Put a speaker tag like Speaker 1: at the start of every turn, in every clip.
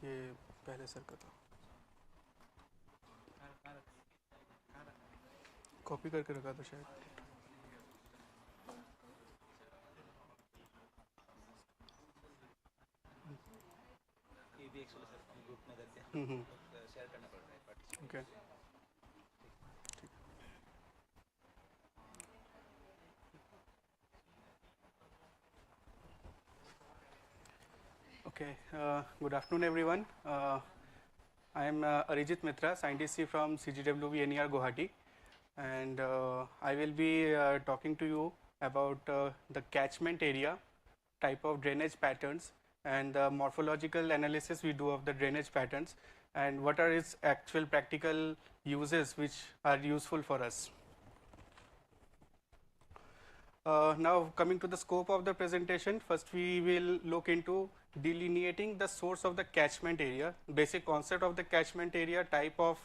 Speaker 1: ये पहले सर का था, कॉपी करके रखा था शायद. हम्म. Okay. Okay. Good afternoon, everyone. I am Arijit Mitra, scientist from CGWB NER Guwahati, and I will be talking to you about the catchment area, type of drainage patterns, and the morphological analysis we do of the drainage patterns, and what are its actual practical uses which are useful for us. Now coming to the scope of the presentation, first we will look into delineating the source of the catchment area, basic concept of the catchment area, type of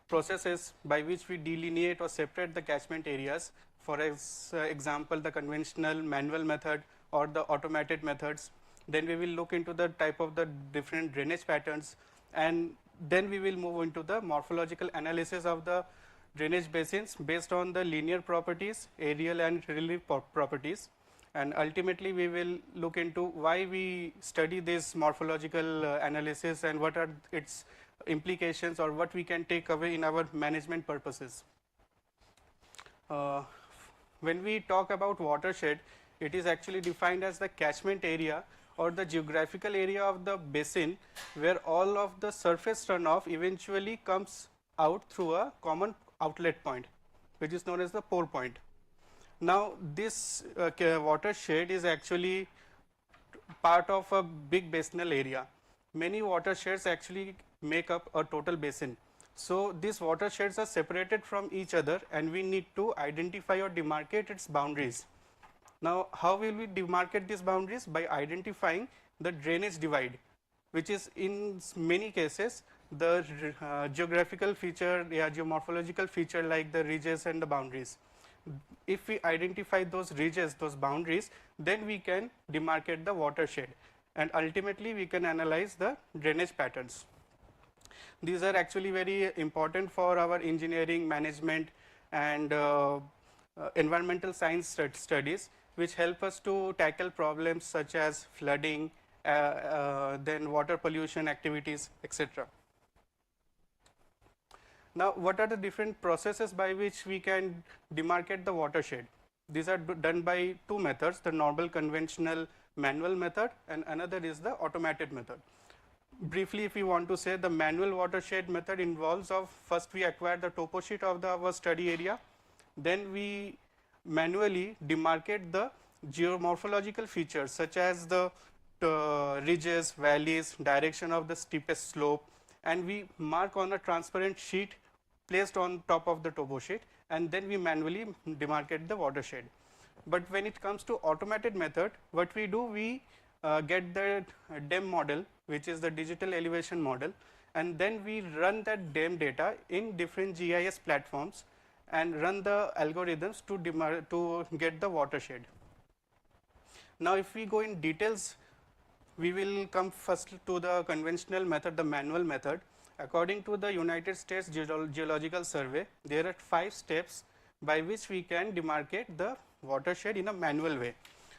Speaker 1: processes by which we delineate or separate the catchment areas. For example, the conventional manual method or the automated methods. Then we will look into the type of the different drainage patterns, and then we will move into the morphological analysis of the drainage basins based on the linear properties, aerial and relief properties, and ultimately we will look into why we study this morphological analysis and what are its implications or what we can take away in our management purposes. Uh, when we talk about watershed, it is actually defined as the catchment area or the geographical area of the basin where all of the surface runoff eventually comes out through a common outlet point, which is known as the pour point. Now, this watershed is actually part of a big basinal area. Many watersheds actually make up a total basin. So, these watersheds are separated from each other and we need to identify or demarcate its boundaries. Now, how will we demarcate these boundaries? By identifying the drainage divide, which is in many cases the geographical feature, geomorphological feature like the ridges and the boundaries. If we identify those ridges, those boundaries, then we can demarcate the watershed and ultimately we can analyze the drainage patterns. These are actually very important for our engineering, management and environmental science studies, which help us to tackle problems such as flooding, then water pollution activities, etc. Now, what are the different processes by which we can demarcate the watershed? These are done by two methods, the normal conventional manual method and another is the automated method. Briefly, if we want to say, the manual watershed method involves of first we acquire the topo sheet of our study area, then we manually demarcate the geomorphological features such as the ridges, valleys, direction of the steepest slope, and we mark on a transparent sheet placed on top of the topo sheet, and then we manually demarcate the watershed. But when it comes to automated method, what we do, we get the DEM model, which is the digital elevation model, and then we run that DEM data in different GIS platforms and run the algorithms to get the watershed. Now, if we go in details, we will come first to the conventional method, the manual method. According to the United States Geological Survey, there are 5 steps by which we can demarcate the watershed in a manual way.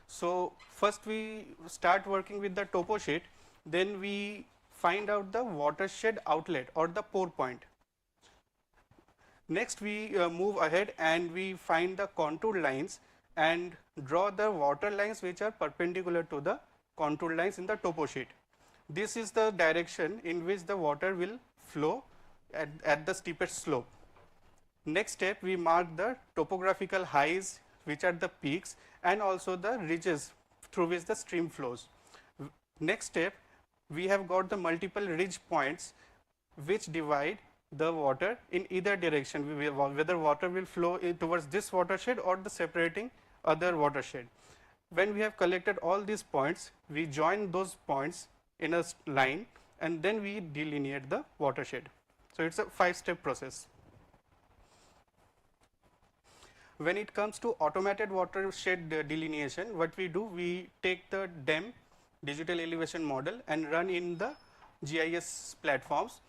Speaker 1: So, first we start working with the topo sheet, then we find out the watershed outlet or the pour point. Next, we move ahead and we find the contour lines and draw the water lines which are perpendicular to the contour lines in the topo sheet. This is the direction in which the water will flow at the steepest slope. Next step, we mark the topographical highs, which are the peaks, and also the ridges through which the stream flows. Next step, we have got the multiple ridge points which divide the water in either direction, whether water will flow towards this watershed or the separating other watershed. When we have collected all these points, we join those points in a line and then we delineate the watershed. So, it is a 5-step process. When it comes to automated watershed delineation, what we do, we take the DEM, digital elevation model, and run in the GIS platforms.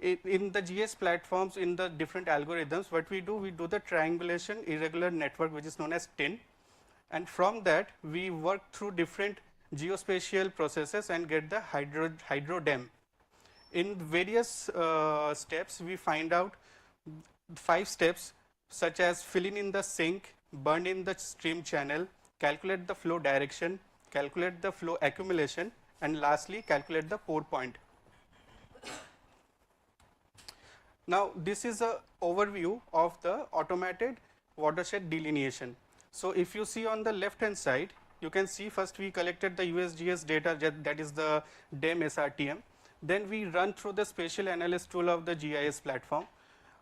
Speaker 1: In the GIS platforms, in the different algorithms, what we do the triangulation irregular network, which is known as TIN, and from that we work through different geospatial processes and get the hydrodem. In various steps, we find out 5 steps such as filling in the sink, burn in the stream channel, calculate the flow direction, calculate the flow accumulation, and lastly calculate the pour point. Now this is a overview of the automated watershed delineation. So if you see on the left hand side, you can see first we collected the USGS data, that is the DEM SRTM. Then we run through the spatial analysis tool of the GIS platform.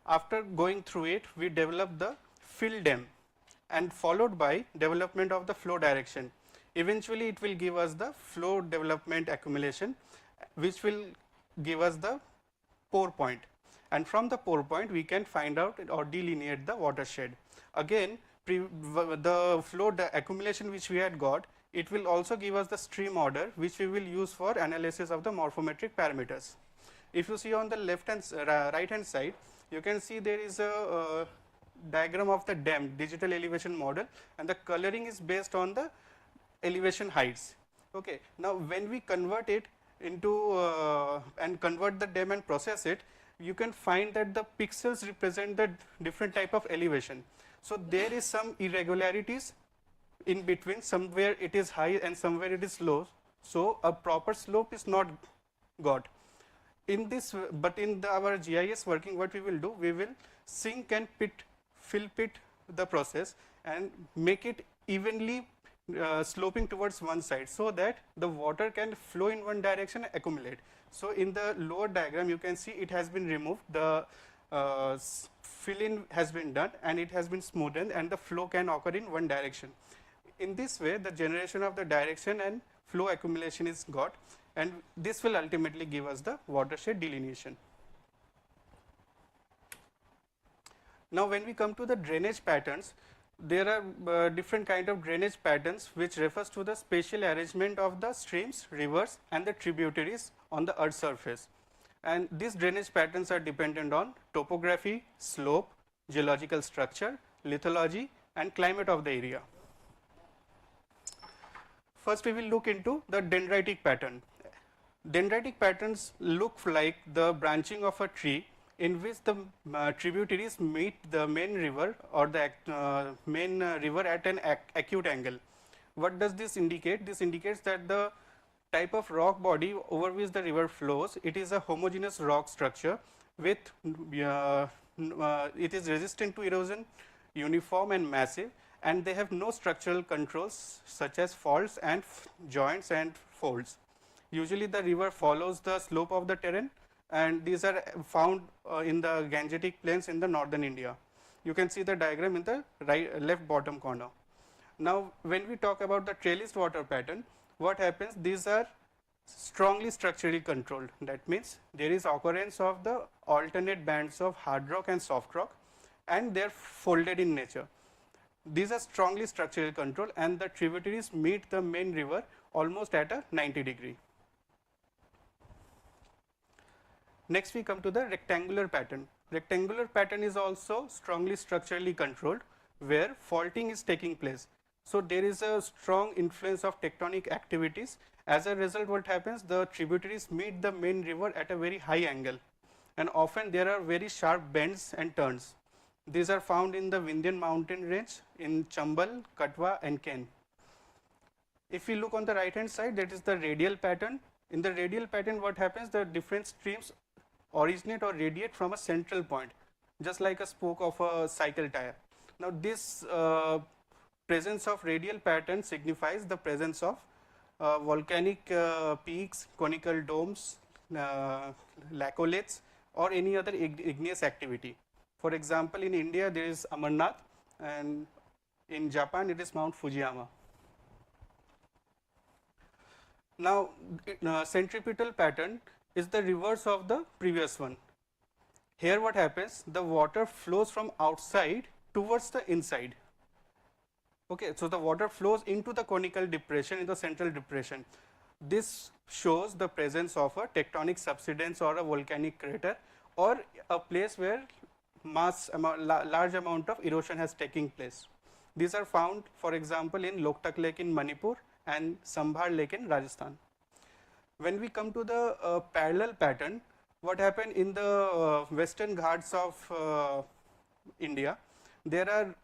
Speaker 1: After going through it, we develop the fill DEM and followed by development of the flow direction. Eventually it will give us the flow development accumulation, which will give us the pour point, and from the pour point we can find out or delineate the watershed. Again, the flow accumulation which we had got, it will also give us the stream order, which we will use for analysis of the morphometric parameters. If you see on the left hand right hand side, you can see there is a diagram of the DEM, digital elevation model, and the coloring is based on the elevation heights. Okay. Now when we convert it into and convert the DEM and process it, you can find that the pixels represent the different type of elevation. So there is some irregularities in between, somewhere it is high and somewhere it is low, so a proper slope is not got. In this, but in our GIS working, what we will do, we will sink and fill pit the process and make it evenly sloping towards one side, so that the water can flow in one direction and accumulate. So in the lower diagram you can see it has been removed, the fill in has been done and it has been smoothened, and the flow can occur in one direction. In this way the generation of the direction and flow accumulation is got, and this will ultimately give us the watershed delineation. Now when we come to the drainage patterns, there are different kind of drainage patterns which refers to the spatial arrangement of the streams, rivers and the tributaries on the earth surface. And these drainage patterns are dependent on topography, slope, geological structure, lithology and climate of the area. First we will look into the dendritic pattern. Dendritic patterns look like the branching of a tree in which the tributaries meet the main river or the main river at an acute angle. What does this indicate? This indicates that the type of rock body over which the river flows, it is a homogeneous rock structure with it is resistant to erosion, uniform and massive, and they have no structural controls such as faults and joints and folds. Usually the river follows the slope of the terrain, and these are found in the Gangetic plains in the northern India. You can see the diagram in the left bottom corner. Now when we talk about the trellised water pattern, what happens, these are strongly structurally controlled. That means there is occurrence of the alternate bands of hard rock and soft rock, and they are folded in nature. These are strongly structurally controlled, and the tributaries meet the main river almost at a 90°. Next we come to the rectangular pattern. Rectangular pattern is also strongly structurally controlled, where faulting is taking place. So there is a strong influence of tectonic activities. As a result, what happens, the tributaries meet the main river at a very high angle, and often there are very sharp bends and turns. These are found in the Vindhyan mountain range, in Chambal, Katwa and Ken. If we look on the right hand side, that is the radial pattern. In the radial pattern, what happens, the different streams originate or radiate from a central point, just like a spoke of a cycle tire. Now this presence of radial pattern signifies the presence of volcanic peaks, conical domes, laccoliths or any other igneous activity. For example, in India there is Amarnath, and in Japan it is Mount Fujiyama. Now centripetal pattern is the reverse of the previous one. Here what happens, the water flows from outside towards the inside. Okay, so the water flows into the conical depression, in the central depression. This shows the presence of a tectonic subsidence or a volcanic crater or a place where large amount of erosion has taken place. These are found, for example, in Loktak Lake in Manipur and Sambhar Lake in Rajasthan. When we come to the parallel pattern, what happened in the western ghats of India, there are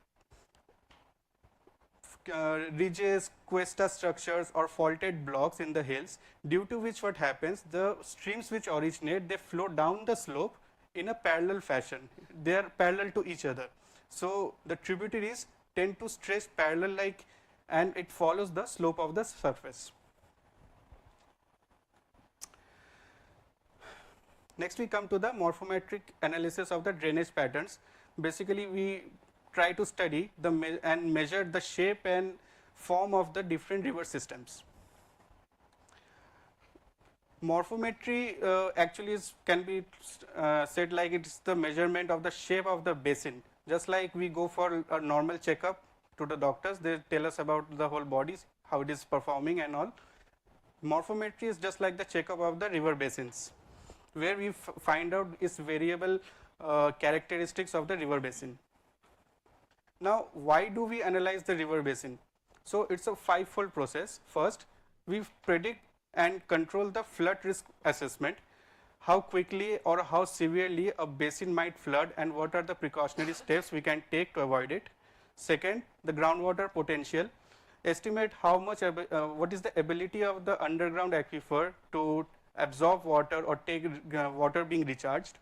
Speaker 1: ridges, cuesta structures or faulted blocks in the hills, due to which what happens, the streams which originate, they flow down the slope in a parallel fashion. They are parallel to each other. So the tributaries tend to stretch parallel like, and it follows the slope of the surface. Next we come to the morphometric analysis of the drainage patterns. Basically we try to study and measure the shape and form of the different river systems. Morphometry actually can be said like it's the measurement of the shape of the basin. Just like we go for a normal checkup to the doctors, they tell us about the whole body, how it is performing and all. Morphometry is just like the checkup of the river basins, where we find out its variable characteristics of the river basin. Now, why do we analyze the river basin? So, it's a five-fold process. First, we predict and control the flood risk assessment, how quickly or how severely a basin might flood and what are the precautionary steps we can take to avoid it. Second, the groundwater potential, estimate how much, what is the ability of the underground aquifer to absorb water or take water being recharged.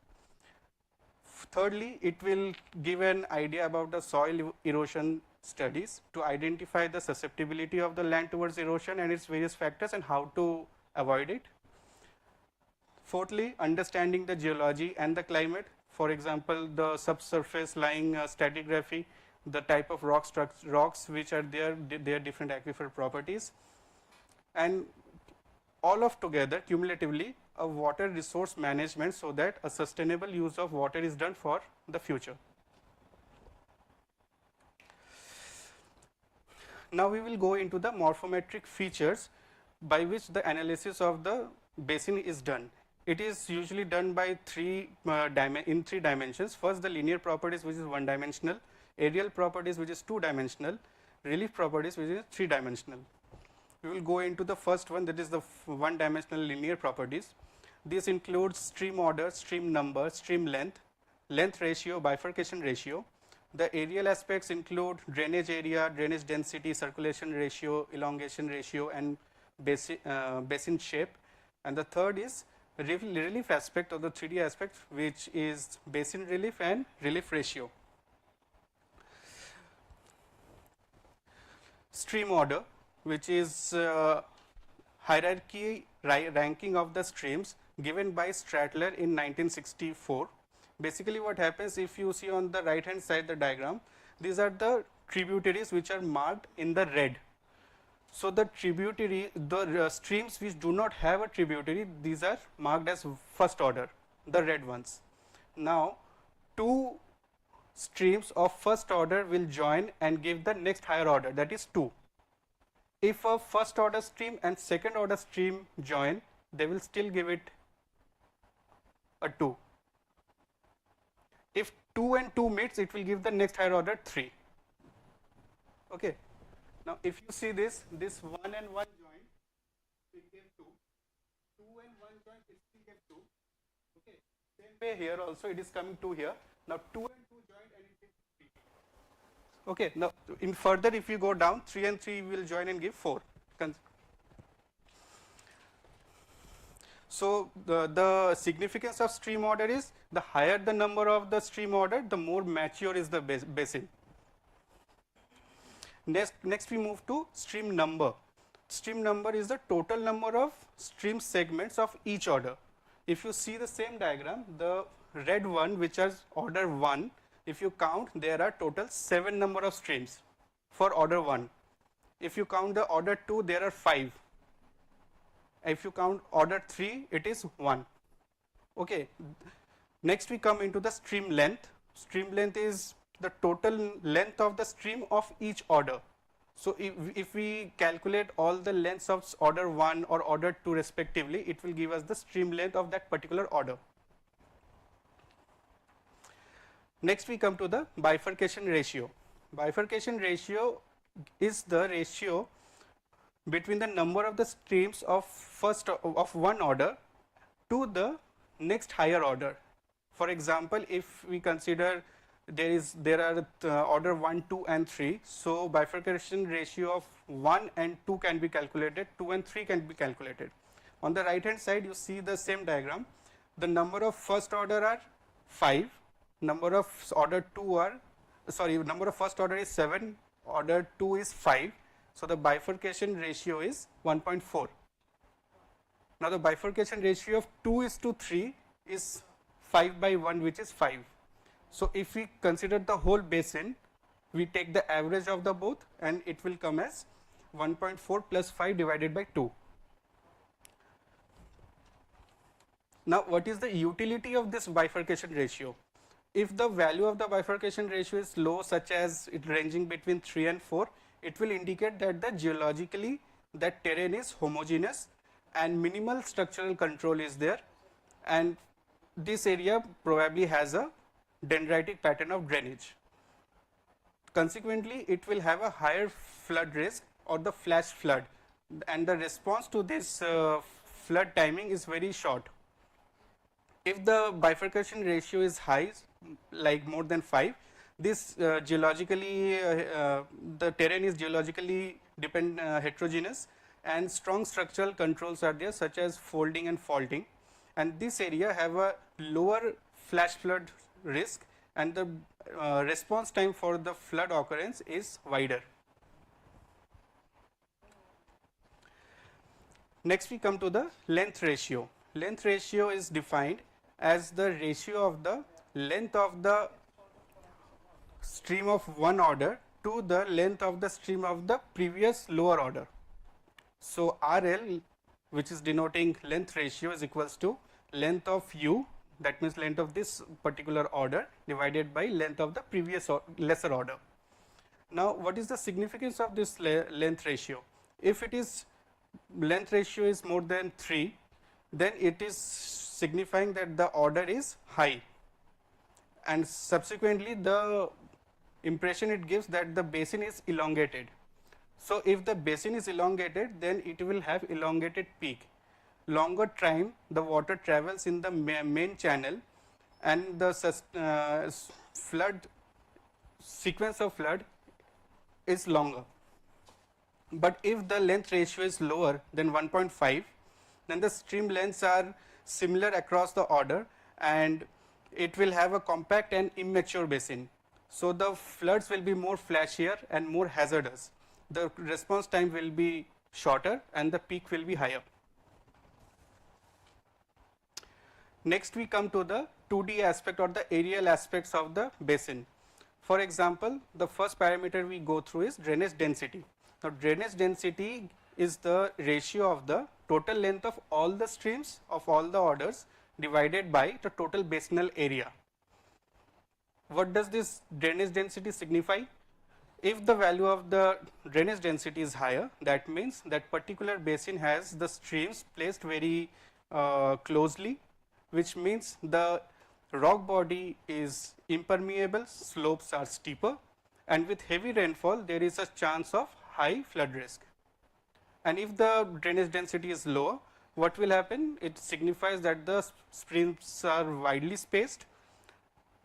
Speaker 1: Thirdly, it will give an idea about the soil erosion studies to identify the susceptibility of the land towards erosion and its various factors and how to avoid it. Fourthly, understanding the geology and the climate, for example, the subsurface lying stratigraphy, the type of rocks which are there, their different aquifer properties, and all of together cumulatively a water resource management so that a sustainable use of water is done for the future. Now we will go into the morphometric features by which the analysis of the basin is done. It is usually done by three dimensions. First, the linear properties, which is one dimensional, aerial properties, which is two dimensional, relief properties, which is three dimensional. We will go into the first one, that is the one dimensional linear properties. This includes stream order, stream number, stream length, length ratio, bifurcation ratio. The aerial aspects include drainage area, drainage density, circulation ratio, elongation ratio, and basin shape. And the third is relief aspect of the 3D aspect, which is basin relief and relief ratio. Stream order, which is hierarchy ranking of the streams given by Stratler in 1964. Basically what happens, if you see on the right hand side the diagram, these are the tributaries which are marked in the red. So the streams which do not have a tributary, these are marked as first order, the red ones. Now two streams of first order will join and give the next higher order, that is 2. If a first order stream and second order stream join, they will still give it a 2. If 2 and 2 meets, it will give the next higher order 3. Okay. Now if you see this 1 and 1 join, it gave 2. 2 and 1 join, it still gave 2. Okay. Same way here also, it is coming 2 here. Now 2 and 2 joined and it gives 3. Okay. Now in further, if you go down, 3 and 3 will join and give 4. So the significance of stream order is, the higher the number of the stream order, the more mature is the basin. Next we move to stream number. Stream number is the total number of stream segments of each order. If you see the same diagram, the red one, which is order 1, if you count, there are total 7 number of streams for order 1. If you count the order 2, there are 5. If you count order 3, it is 1. Okay. Next we come into the stream length. Stream length is the total length of the stream of each order. So if we calculate all the lengths of order 1 or order 2 respectively, it will give us the stream length of that particular order. Next we come to the bifurcation ratio. Bifurcation ratio is the ratio between the number of the streams of one order to the next higher order. For example, if we consider there are order 1, 2 and 3, so bifurcation ratio of 1 and 2 can be calculated, 2 and 3 can be calculated. On the right hand side you see the same diagram. The number of first order are 5, number of order 2 are, number of first order is 7, order 2 is 5, so the bifurcation ratio is 1.4. Now the bifurcation ratio of 2:3 is 5/1, which is 5. So if we consider the whole basin, we take the average of the both and it will come as 1.4 plus 5 divided by 2. Now what is the utility of this bifurcation ratio? If the value of the bifurcation ratio is low, such as it ranging between 3 and 4, it will indicate that the geologically that terrain is homogeneous and minimal structural control is there, and this area probably has a dendritic pattern of drainage. Consequently, it will have a higher flood risk or the flash flood, and the response to this flood timing is very short. If the bifurcation ratio is high, like more than 5, this geologically the terrain is geologically heterogeneous and strong structural controls are there, such as folding and faulting, and this area have a lower flash flood risk, and the response time for the flood occurrence is wider. Next we come to the length ratio. Length ratio is defined as the ratio of the length of the stream of one order to the length of the stream of the previous lower order. So RL, which is denoting length ratio, is equals to length of U, that means length of this particular order, divided by length of the previous lesser order. Now what is the significance of this length ratio? If it is length ratio is more than 3, then it is signifying that the order is high, and subsequently the impression it gives that the basin is elongated. So if the basin is elongated, then it will have elongated peak. Longer time the water travels in the main channel, and the flood sequence of flood is longer. But if the length ratio is lower than 1.5, then the stream lengths are similar across the order, and it will have a compact and immature basin. So the floods will be more flashier and more hazardous. The response time will be shorter and the peak will be higher. Next we come to the 2D aspect or the aerial aspects of the basin. For example, the first parameter we go through is drainage density. Now drainage density is the ratio of the total length of all the streams of all the orders divided by the total basinal area. What does this drainage density signify? If the value of the drainage density is higher, that means that particular basin has the streams placed very closely, which means the rock body is impermeable, slopes are steeper, and with heavy rainfall there is a chance of high flood risk. And if the drainage density is lower, what will happen? It signifies that the streams are widely spaced,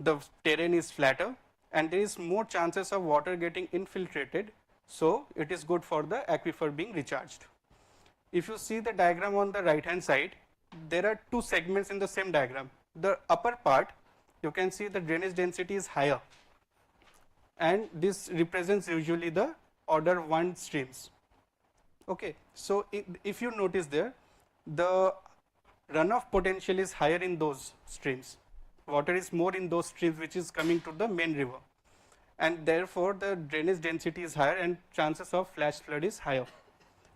Speaker 1: the terrain is flatter, and there is more chances of water getting infiltrated, so it is good for the aquifer being recharged. If you see the diagram on the right hand side, there are two segments in the same diagram. The upper part, you can see the drainage density is higher, and this represents usually the order 1 streams. Okay, so if you notice there, the runoff potential is higher in those streams. Water is more in those streams which is coming to the main river, and therefore the drainage density is higher and chances of flash flood is higher.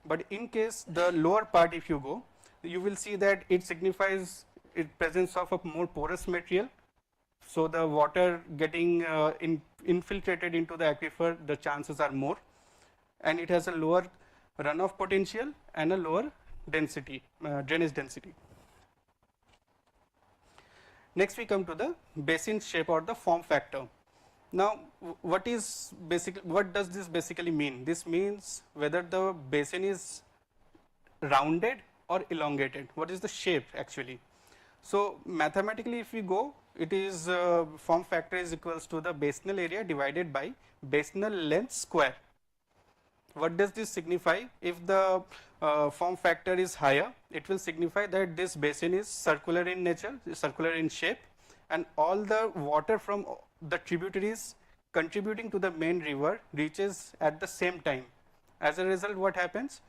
Speaker 1: But in case the lower part, if you go, you will see that it signifies presence of a more porous material, so the water getting infiltrated into the aquifer, the chances are more. and it has a lower runoff potential and a lower density, drainage density. Next we come to the basin shape or the form factor. Now what does this basically mean? This means whether the basin is rounded or elongated. What is the shape actually? So mathematically if we go, it is form factor is equals to the basinal area divided by basinal length square. What does this signify? If the form factor is higher, it will signify that this basin is circular in nature, circular in shape, and all the water from the tributaries contributing to the main river reaches at the same time. As a result, what happens?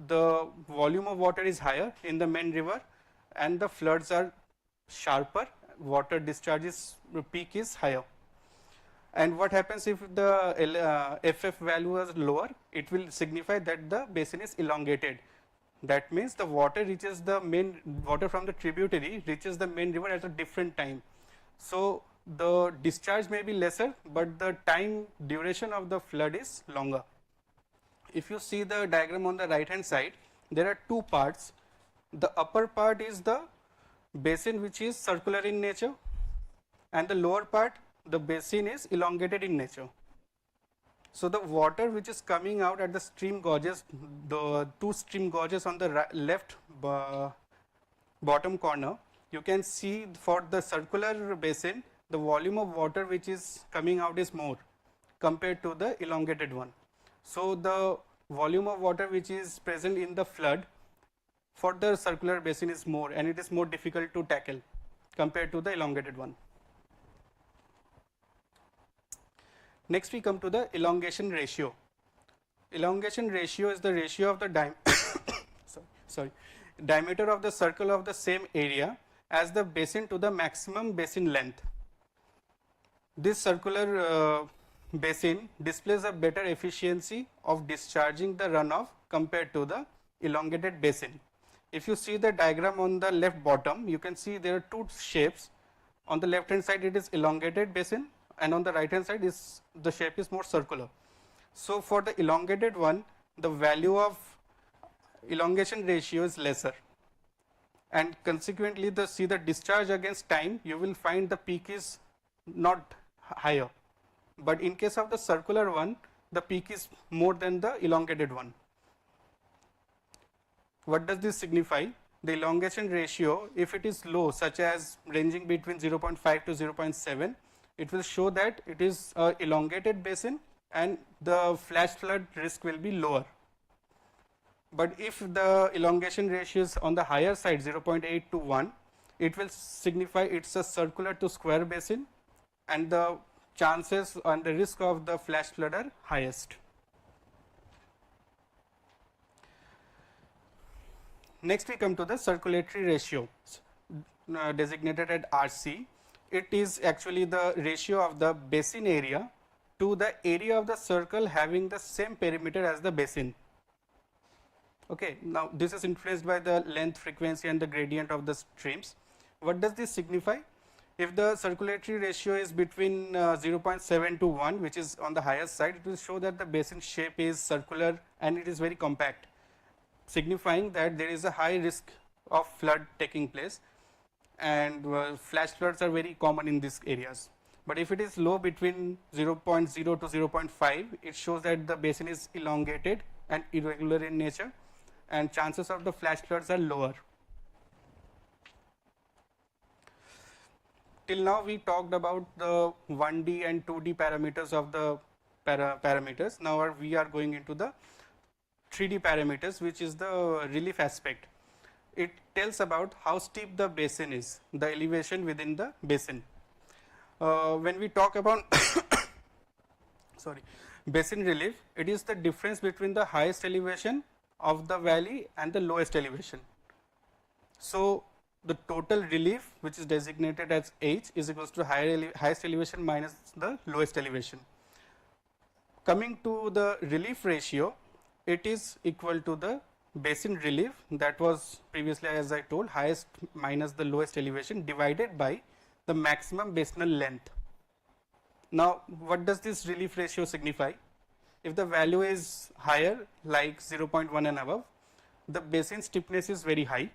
Speaker 1: The volume of water is higher in the main river and the floods are sharper, water discharges peak is higher. And what happens if the FF value is lower? It will signify that the basin is elongated. That means the water reaches the main, water from the tributary reaches the main river at a different time. So the discharge may be lesser, but the time duration of the flood is longer. If you see the diagram on the right hand side, there are two parts. The upper part is the basin which is circular in nature, and the lower part, the basin is elongated in nature. So the water which is coming out at the stream gauges, the two stream gauges on the left bottom corner, you can see for the circular basin, the volume of water which is coming out is more compared to the elongated one. So the volume of water which is present in the flood for the circular basin is more, and it is more difficult to tackle compared to the elongated one. Next we come to the elongation ratio. Elongation ratio is the ratio of the diameter of the circle of the same area as the basin to the maximum basin length. This circular basin displays a better efficiency of discharging the runoff compared to the elongated basin. If you see the diagram on the left bottom, you can see there are two shapes. On the left hand side it is elongated basin, and on the right hand side is the shape is more circular. So for the elongated one, the value of elongation ratio is lesser, and consequently see the discharge against time, you will find the peak is not higher. But in case of the circular one, the peak is more than the elongated one. What does this signify? The elongation ratio, if it is low, such as ranging between 0.5 to 0.7, it will show that it is an elongated basin and the flash flood risk will be lower. But if the elongation ratio is on the higher side, 0.8 to 1, it will signify it's a circular to square basin, and the chances and the risk of the flash flood are highest. Next we come to the circulatory ratio, designated at RC. It is actually the ratio of the basin area to the area of the circle having the same perimeter as the basin. Okay, now this is influenced by the length, frequency and the gradient of the streams. What does this signify? If the circulatory ratio is between 0.7 to 1, which is on the higher side, it will show that the basin shape is circular and it is very compact, signifying that there is a high risk of flood taking place, and flash floods are very common in these areas. But if it is low between 0.0 to 0.5, it shows that the basin is elongated and irregular in nature, and chances of the flash floods are lower. Till now we talked about the 1D and 2D parameters of the parameters. Now we are going into the 3D parameters, which is the relief aspect. It tells about how steep the basin is, the elevation within the basin. When we talk about basin relief, it is the difference between the highest elevation of the valley and the lowest elevation. So the total relief, which is designated as H, is equals to highest elevation minus the lowest elevation. Coming to the relief ratio, it is equal to the basin relief, that was previously, as I told, highest minus the lowest elevation divided by the maximum basinal length. Now what does this relief ratio signify? If the value is higher, like 0.1 and above, the basin steepness is very high,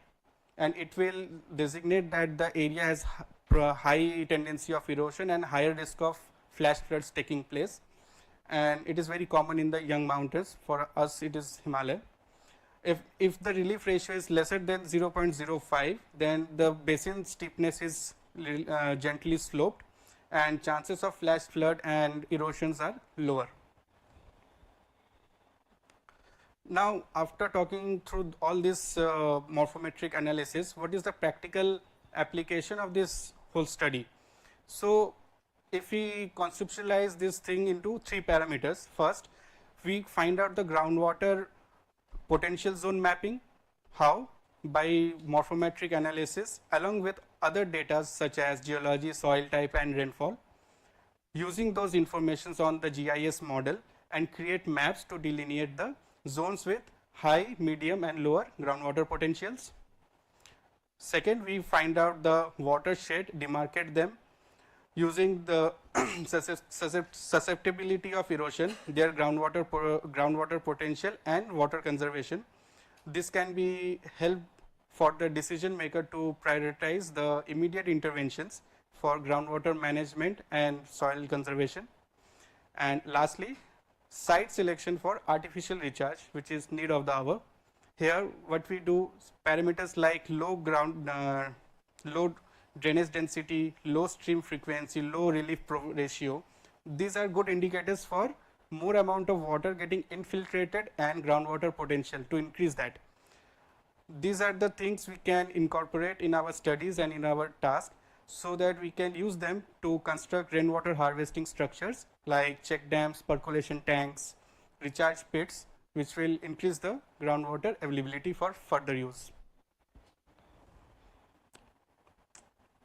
Speaker 1: and it will designate that the area has high tendency of erosion and higher risk of flash floods taking place. And it is very common in the young mountains. For us, it is Himalaya. If the relief ratio is lesser than 0.05, then the basin steepness is gently sloped, and chances of flash flood and erosions are lower. Now, after talking through all this morphometric analysis, what is the practical application of this whole study? So, if we conceptualize this thing into 3 parameters, first we find out the groundwater potential zone mapping. How? By morphometric analysis along with other data such as geology, soil type and rainfall. Using those informations on the GIS model and create maps to delineate the zones with high, medium and lower groundwater potentials. Second, we find out the watershed, demarcate them using the susceptibility of erosion, their groundwater potential and water conservation. This can be help for the decision maker to prioritize the immediate interventions for groundwater management and soil conservation. And lastly, site selection for artificial recharge, which is need of the hour. Here what we do, parameters like low drainage density, low stream frequency, low relief ratio, these are good indicators for more amount of water getting infiltrated and groundwater potential to increase that. These are the things we can incorporate in our studies and in our task, so that we can use them to construct rainwater harvesting structures like check dams, percolation tanks, recharge pits, which will increase the groundwater availability for further use.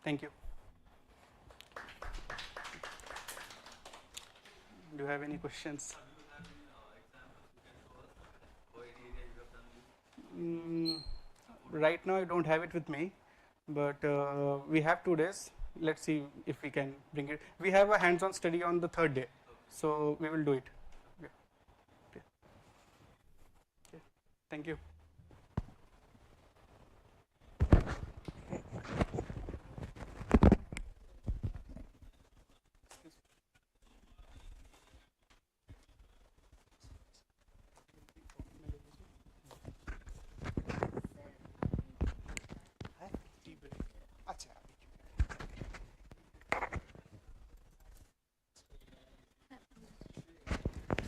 Speaker 1: Thank you. Do you have any questions? Right now I don't have it with me, but we have 2 days. Let's see if we can bring it. We have a hands-on study on the 3rd day, so we will do it. Yeah. Okay. Okay. Thank you.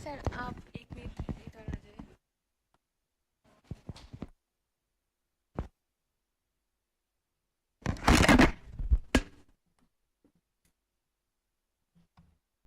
Speaker 2: Sir आप